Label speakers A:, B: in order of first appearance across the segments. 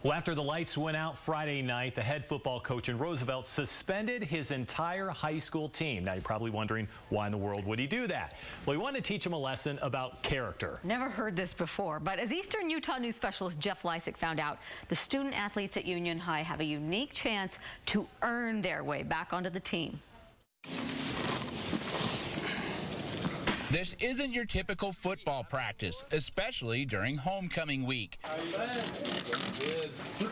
A: Well, after the lights went out Friday night, the head football coach in Roosevelt suspended his entire high school team. Now, you're probably wondering, why in the world would he do that? Well, he wanted to teach them a lesson about character.
B: Never heard this before, but as Eastern Utah News specialist Jeff Lysick found out, the student athletes at Union High have a unique chance to earn their way back onto the team.
C: This isn't your typical football practice, especially during homecoming week.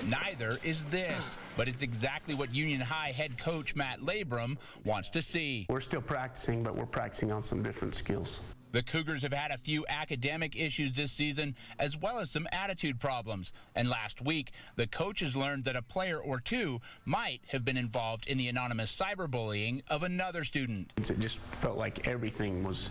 C: Neither is this, but it's exactly what Union High head coach Matt Labrum wants to see.
D: We're still practicing, but we're practicing on some different skills.
C: The Cougars have had a few academic issues this season, as well as some attitude problems. And last week, the coaches learned that a player or two might have been involved in the anonymous cyberbullying of another student.
D: It just felt like everything was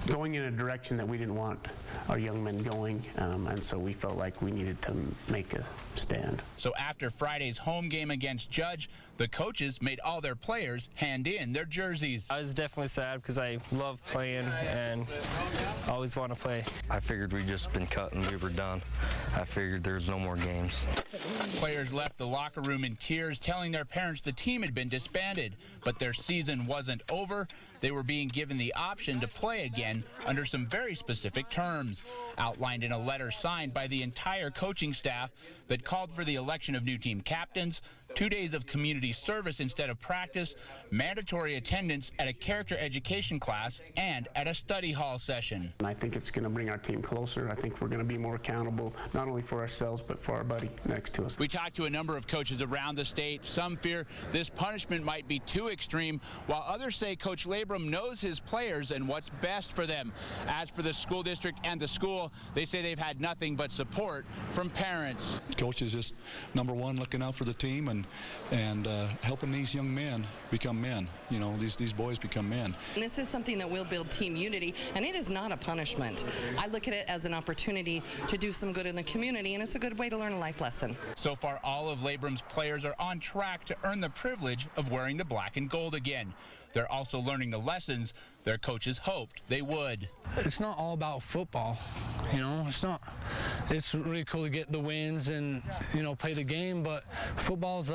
D: going in a direction that we didn't want our young men going, and so we felt like we needed to make a stand.
C: So after Friday's home game against Judge, the coaches made all their players hand in their jerseys.
E: I was definitely sad because I love playing and always want to play.
F: I figured we'd just been cut and we were done. I figured there's no more games.
C: Players left the locker room in tears, telling their parents the team had been disbanded, but their season wasn't over. They were being given the option to play again under some very specific terms, outlined in a letter signed by the entire coaching staff that called for the election of new team captains, 2 days of community service instead of practice, mandatory attendance at a character education class, and at a study hall session.
D: And I think it's going to bring our team closer. I think we're going to be more accountable, not only for ourselves, but for our buddy next to us.
C: We talked to a number of coaches around the state. Some fear this punishment might be too extreme, while others say Coach Labrum knows his players and what's best for them. As for the school district and the school, they say they've had nothing but support from parents.
G: Coach is just number one, looking out for the team and helping these young men become men. You know, these boys become men.
H: And this is something that will build team unity, and it is not a punishment. I look at it as an opportunity to do some good in the community, and it's a good way to learn a life lesson.
C: So far, all of Labrum's players are on track to earn the privilege of wearing the black and gold again. They're also learning the lessons their coaches hoped they would.
E: It's not all about football, you know. It's really cool to get the wins and, you know, play the game, but football's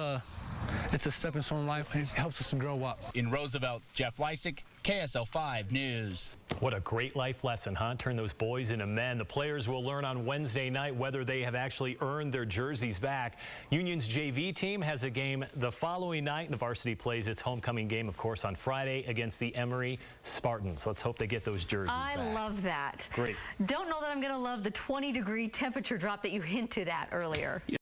E: it's a stepping stone in life. It helps us to grow up.
C: In Roosevelt, Jeff Lysick, KSL 5 News.
A: What a great life lesson, huh? Turn those boys into men. The players will learn on Wednesday night whether they have actually earned their jerseys back. Union's JV team has a game the following night. The varsity plays its homecoming game, of course, on Friday against the Emory Spartans. Let's hope they get those jerseys back.
B: I love that.
A: Great.
B: Don't know that I'm going to love the 20-degree temperature drop that you hinted at earlier.